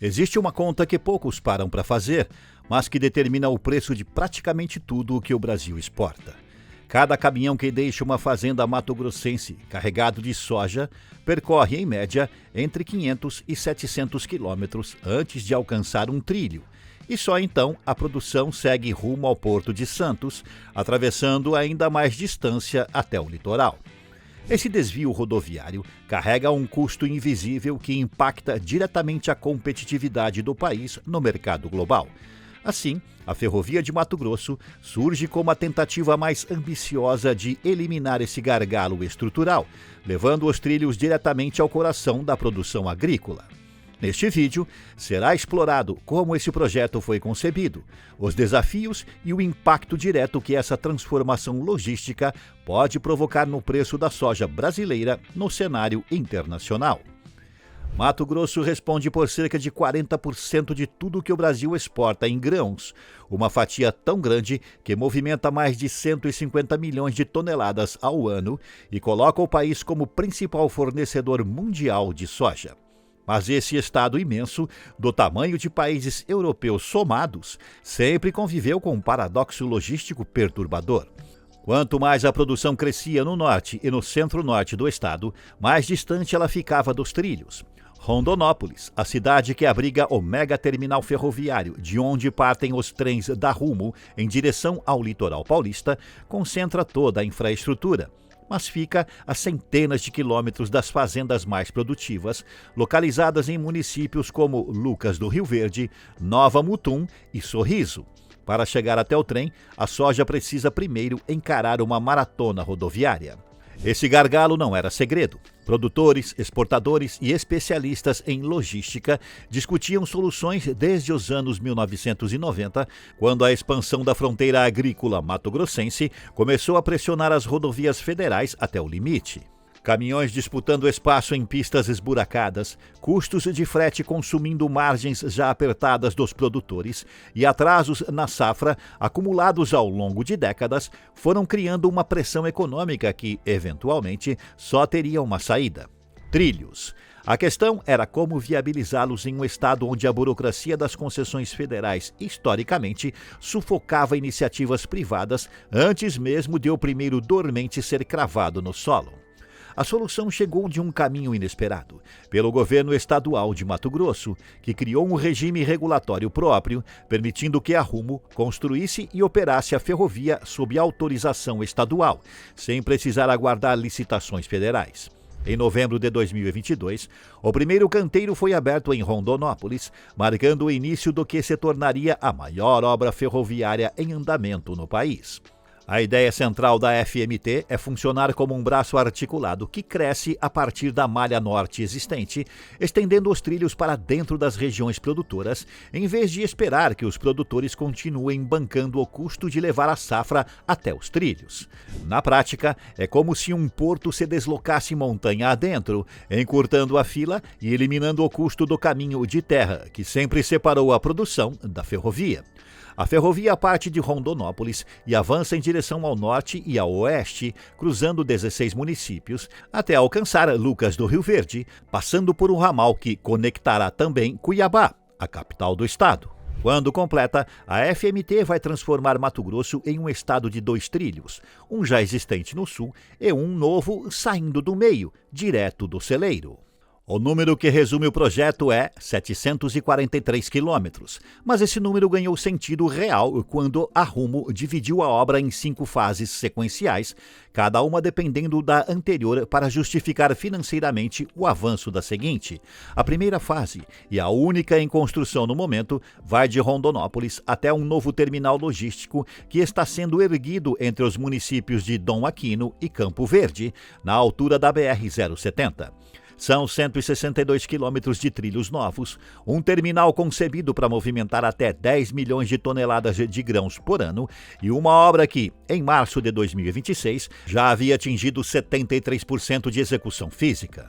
Existe uma conta que poucos param para fazer, mas que determina o preço de praticamente tudo o que o Brasil exporta. Cada caminhão que deixa uma fazenda mato-grossense carregado de soja percorre, em média, entre 500 e 700 quilômetros antes de alcançar um trilho. E só então a produção segue rumo ao Porto de Santos, atravessando ainda mais distância até o litoral. Esse desvio rodoviário carrega um custo invisível que impacta diretamente a competitividade do país no mercado global. Assim, a Ferrovia de Mato Grosso surge como a tentativa mais ambiciosa de eliminar esse gargalo estrutural, levando os trilhos diretamente ao coração da produção agrícola. Neste vídeo, será explorado como esse projeto foi concebido, os desafios e o impacto direto que essa transformação logística pode provocar no preço da soja brasileira no cenário internacional. Mato Grosso responde por cerca de 40% de tudo que o Brasil exporta em grãos, uma fatia tão grande que movimenta mais de 150 milhões de toneladas ao ano e coloca o país como principal fornecedor mundial de soja. Mas esse estado imenso, do tamanho de países europeus somados, sempre conviveu com um paradoxo logístico perturbador. Quanto mais a produção crescia no norte e no centro-norte do estado, mais distante ela ficava dos trilhos. Rondonópolis, a cidade que abriga o mega terminal ferroviário, de onde partem os trens da Rumo em direção ao litoral paulista, concentra toda a infraestrutura, mas fica a centenas de quilômetros das fazendas mais produtivas, localizadas em municípios como Lucas do Rio Verde, Nova Mutum e Sorriso. Para chegar até o trem, a soja precisa primeiro encarar uma maratona rodoviária. Esse gargalo não era segredo. Produtores, exportadores e especialistas em logística discutiam soluções desde os anos 1990, quando a expansão da fronteira agrícola mato-grossense começou a pressionar as rodovias federais até o limite. Caminhões disputando espaço em pistas esburacadas, custos de frete consumindo margens já apertadas dos produtores e atrasos na safra acumulados ao longo de décadas foram criando uma pressão econômica que, eventualmente, só teria uma saída: trilhos. A questão era como viabilizá-los em um estado onde a burocracia das concessões federais, historicamente, sufocava iniciativas privadas antes mesmo de o primeiro dormente ser cravado no solo. A solução chegou de um caminho inesperado, pelo governo estadual de Mato Grosso, que criou um regime regulatório próprio, permitindo que a Rumo construísse e operasse a ferrovia sob autorização estadual, sem precisar aguardar licitações federais. Em novembro de 2022, o primeiro canteiro foi aberto em Rondonópolis, marcando o início do que se tornaria a maior obra ferroviária em andamento no país. A ideia central da FMT é funcionar como um braço articulado que cresce a partir da malha norte existente, estendendo os trilhos para dentro das regiões produtoras, em vez de esperar que os produtores continuem bancando o custo de levar a safra até os trilhos. Na prática, é como se um porto se deslocasse montanha adentro, encurtando a fila e eliminando o custo do caminho de terra, que sempre separou a produção da ferrovia. A ferrovia parte de Rondonópolis e avança em direção ao norte e ao oeste, cruzando 16 municípios, até alcançar Lucas do Rio Verde, passando por um ramal que conectará também Cuiabá, a capital do estado. Quando completa, a FMT vai transformar Mato Grosso em um estado de 2 trilhos, um já existente no sul e um novo saindo do meio, direto do celeiro. O número que resume o projeto é 743 quilômetros, mas esse número ganhou sentido real quando a Rumo dividiu a obra em 5 fases sequenciais, cada uma dependendo da anterior para justificar financeiramente o avanço da seguinte. A primeira fase, e a única em construção no momento, vai de Rondonópolis até um novo terminal logístico que está sendo erguido entre os municípios de Dom Aquino e Campo Verde, na altura da BR-070. São 162 quilômetros de trilhos novos, um terminal concebido para movimentar até 10 milhões de toneladas de grãos por ano e uma obra que, em março de 2026, já havia atingido 73% de execução física.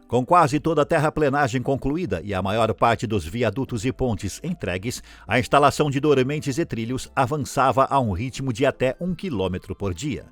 Com quase toda a terraplenagem concluída e a maior parte dos viadutos e pontes entregues, a instalação de dormentes e trilhos avançava a um ritmo de até 1 quilômetro por dia.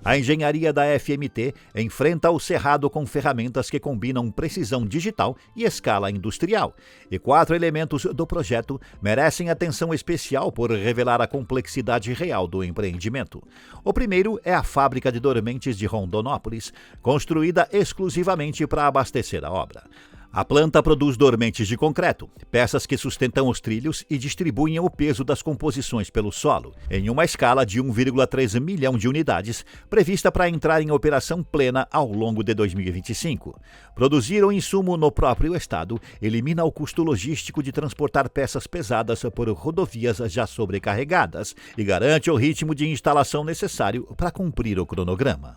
A engenharia da FMT enfrenta o cerrado com ferramentas que combinam precisão digital e escala industrial. E 4 elementos do projeto merecem atenção especial por revelar a complexidade real do empreendimento. O primeiro é a fábrica de dormentes de Rondonópolis, construída exclusivamente para abastecer a obra. A planta produz dormentes de concreto, peças que sustentam os trilhos e distribuem o peso das composições pelo solo, em uma escala de 1,3 milhão de unidades, prevista para entrar em operação plena ao longo de 2025. Produzir o insumo no próprio estado elimina o custo logístico de transportar peças pesadas por rodovias já sobrecarregadas e garante o ritmo de instalação necessário para cumprir o cronograma.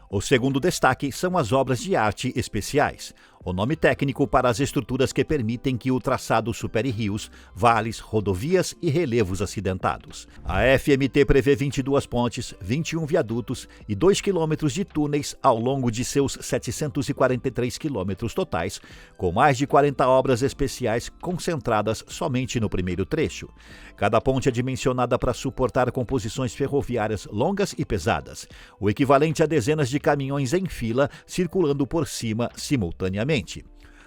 O segundo destaque são as obras de arte especiais, o nome técnico para as estruturas que permitem que o traçado supere rios, vales, rodovias e relevos acidentados. A FMT prevê 22 pontes, 21 viadutos e 2 quilômetros de túneis ao longo de seus 743 quilômetros totais, com mais de 40 obras especiais concentradas somente no primeiro trecho. Cada ponte é dimensionada para suportar composições ferroviárias longas e pesadas, o equivalente a dezenas de caminhões em fila circulando por cima simultaneamente.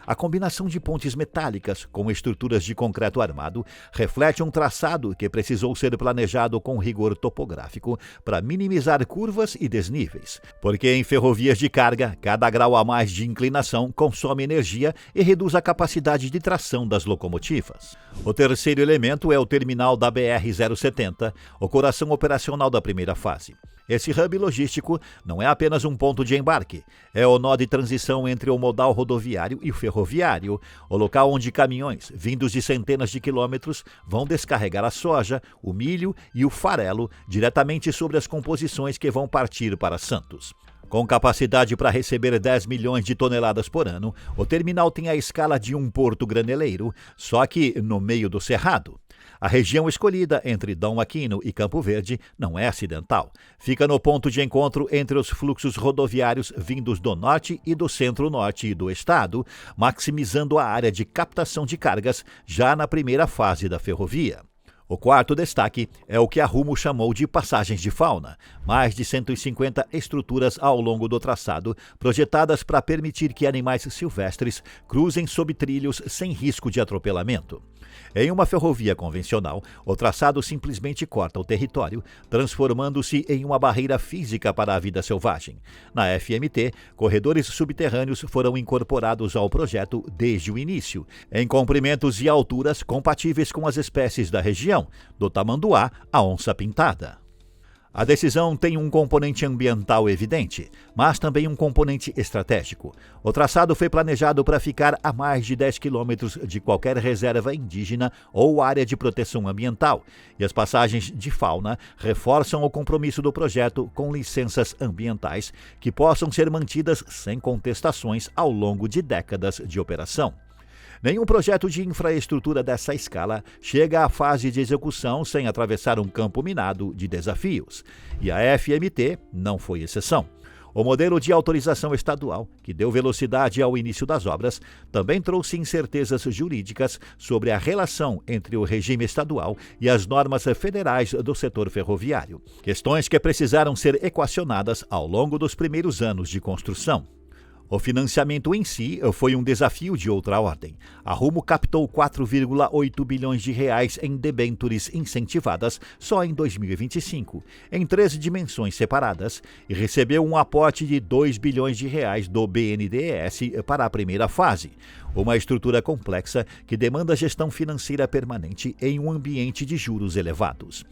A combinação de pontes metálicas com estruturas de concreto armado reflete um traçado que precisou ser planejado com rigor topográfico para minimizar curvas e desníveis, porque em ferrovias de carga, cada grau a mais de inclinação consome energia e reduz a capacidade de tração das locomotivas. O terceiro elemento é o terminal da BR-070, o coração operacional da primeira fase. Esse hub logístico não é apenas um ponto de embarque, é o nó de transição entre o modal rodoviário e o ferroviário, o local onde caminhões, vindos de centenas de quilômetros, vão descarregar a soja, o milho e o farelo diretamente sobre as composições que vão partir para Santos. Com capacidade para receber 10 milhões de toneladas por ano, o terminal tem a escala de um porto graneleiro, só que no meio do cerrado. A região escolhida entre Dom Aquino e Campo Verde não é acidental. Fica no ponto de encontro entre os fluxos rodoviários vindos do norte e do centro-norte do estado, maximizando a área de captação de cargas já na primeira fase da ferrovia. O quarto destaque é o que a Rumo chamou de passagens de fauna, mais de 150 estruturas ao longo do traçado, projetadas para permitir que animais silvestres cruzem sob trilhos sem risco de atropelamento. Em uma ferrovia convencional, o traçado simplesmente corta o território, transformando-se em uma barreira física para a vida selvagem. Na FMT, corredores subterrâneos foram incorporados ao projeto desde o início, em comprimentos e alturas compatíveis com as espécies da região, do tamanduá à onça-pintada. A decisão tem um componente ambiental evidente, mas também um componente estratégico. O traçado foi planejado para ficar a mais de 10 quilômetros de qualquer reserva indígena ou área de proteção ambiental, e as passagens de fauna reforçam o compromisso do projeto com licenças ambientais que possam ser mantidas sem contestações ao longo de décadas de operação. Nenhum projeto de infraestrutura dessa escala chega à fase de execução sem atravessar um campo minado de desafios, e a FMT não foi exceção. O modelo de autorização estadual, que deu velocidade ao início das obras, também trouxe incertezas jurídicas sobre a relação entre o regime estadual e as normas federais do setor ferroviário, questões que precisaram ser equacionadas ao longo dos primeiros anos de construção. O financiamento em si foi um desafio de outra ordem. A Rumo captou 4,8 bilhões de reais em debêntures incentivadas só em 2025, em 3 dimensões separadas, e recebeu um aporte de 2 bilhões de reais do BNDES para a primeira fase, uma estrutura complexa que demanda gestão financeira permanente em um ambiente de juros elevados.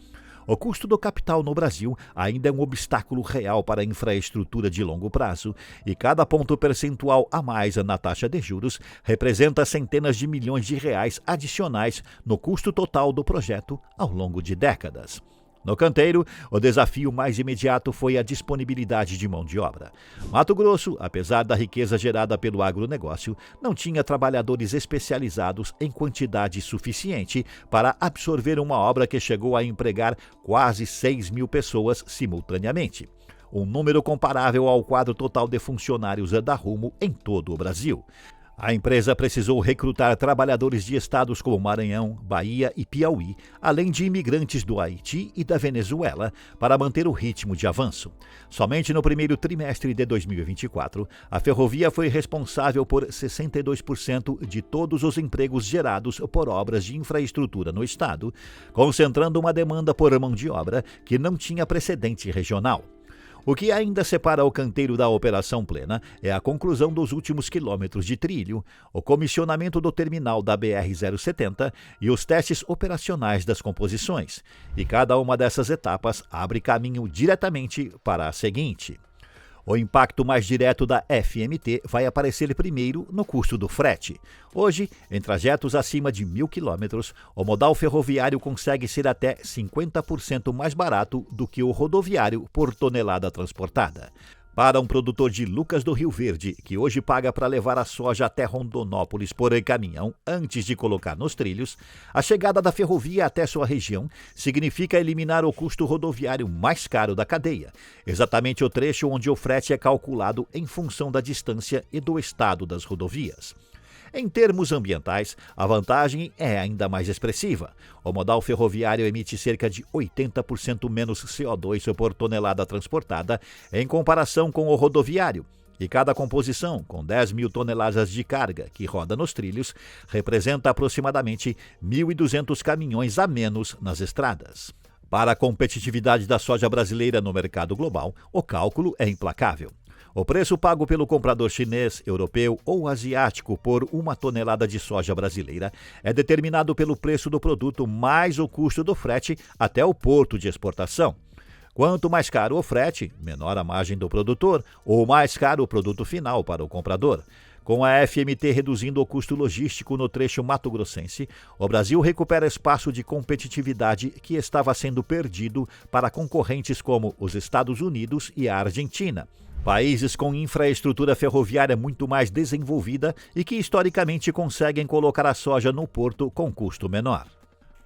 O custo do capital no Brasil ainda é um obstáculo real para a infraestrutura de longo prazo, e cada ponto percentual a mais na taxa de juros representa centenas de milhões de reais adicionais no custo total do projeto ao longo de décadas. No canteiro, o desafio mais imediato foi a disponibilidade de mão de obra. Mato Grosso, apesar da riqueza gerada pelo agronegócio, não tinha trabalhadores especializados em quantidade suficiente para absorver uma obra que chegou a empregar quase 6 mil pessoas simultaneamente, um número comparável ao quadro total de funcionários da Rumo em todo o Brasil. A empresa precisou recrutar trabalhadores de estados como Maranhão, Bahia e Piauí, além de imigrantes do Haiti e da Venezuela, para manter o ritmo de avanço. Somente no primeiro trimestre de 2024, a ferrovia foi responsável por 62% de todos os empregos gerados por obras de infraestrutura no estado, concentrando uma demanda por mão de obra que não tinha precedente regional. O que ainda separa o canteiro da operação plena é a conclusão dos últimos quilômetros de trilho, o comissionamento do terminal da BR-070 e os testes operacionais das composições. E cada uma dessas etapas abre caminho diretamente para a seguinte. O impacto mais direto da FMT vai aparecer primeiro no custo do frete. Hoje, em trajetos acima de 1.000 quilômetros, o modal ferroviário consegue ser até 50% mais barato do que o rodoviário por tonelada transportada. Para um produtor de Lucas do Rio Verde, que hoje paga para levar a soja até Rondonópolis por caminhão antes de colocar nos trilhos, a chegada da ferrovia até sua região significa eliminar o custo rodoviário mais caro da cadeia, exatamente o trecho onde o frete é calculado em função da distância e do estado das rodovias. Em termos ambientais, a vantagem é ainda mais expressiva. O modal ferroviário emite cerca de 80% menos CO2 por tonelada transportada em comparação com o rodoviário. E cada composição, com 10.000 toneladas de carga que roda nos trilhos, representa aproximadamente 1.200 caminhões a menos nas estradas. Para a competitividade da soja brasileira no mercado global, o cálculo é implacável. O preço pago pelo comprador chinês, europeu ou asiático por uma tonelada de soja brasileira é determinado pelo preço do produto mais o custo do frete até o porto de exportação. Quanto mais caro o frete, menor a margem do produtor ou mais caro o produto final para o comprador. Com a FMT reduzindo o custo logístico no trecho mato-grossense, o Brasil recupera espaço de competitividade que estava sendo perdido para concorrentes como os Estados Unidos e a Argentina. Países com infraestrutura ferroviária muito mais desenvolvida e que historicamente conseguem colocar a soja no porto com custo menor.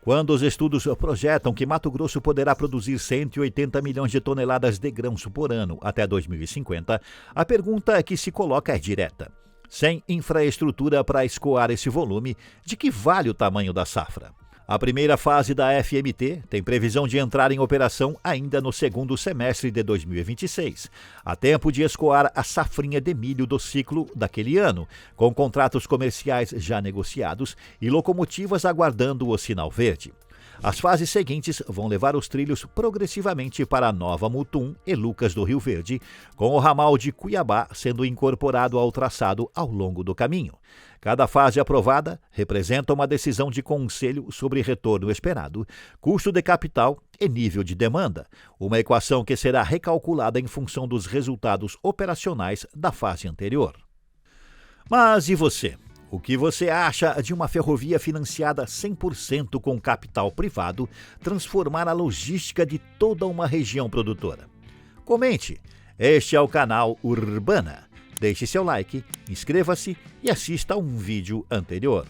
Quando os estudos projetam que Mato Grosso poderá produzir 180 milhões de toneladas de grãos por ano até 2050, a pergunta que se coloca é direta. Sem infraestrutura para escoar esse volume, de que vale o tamanho da safra? A primeira fase da FMT tem previsão de entrar em operação ainda no segundo semestre de 2026, a tempo de escoar a safrinha de milho do ciclo daquele ano, com contratos comerciais já negociados e locomotivas aguardando o sinal verde. As fases seguintes vão levar os trilhos progressivamente para Nova Mutum e Lucas do Rio Verde, com o ramal de Cuiabá sendo incorporado ao traçado ao longo do caminho. Cada fase aprovada representa uma decisão de conselho sobre retorno esperado, custo de capital e nível de demanda, uma equação que será recalculada em função dos resultados operacionais da fase anterior. Mas e você? O que você acha de uma ferrovia financiada 100% com capital privado transformar a logística de toda uma região produtora? Comente. Este é o canal Urbana. Deixe seu like, inscreva-se e assista a um vídeo anterior.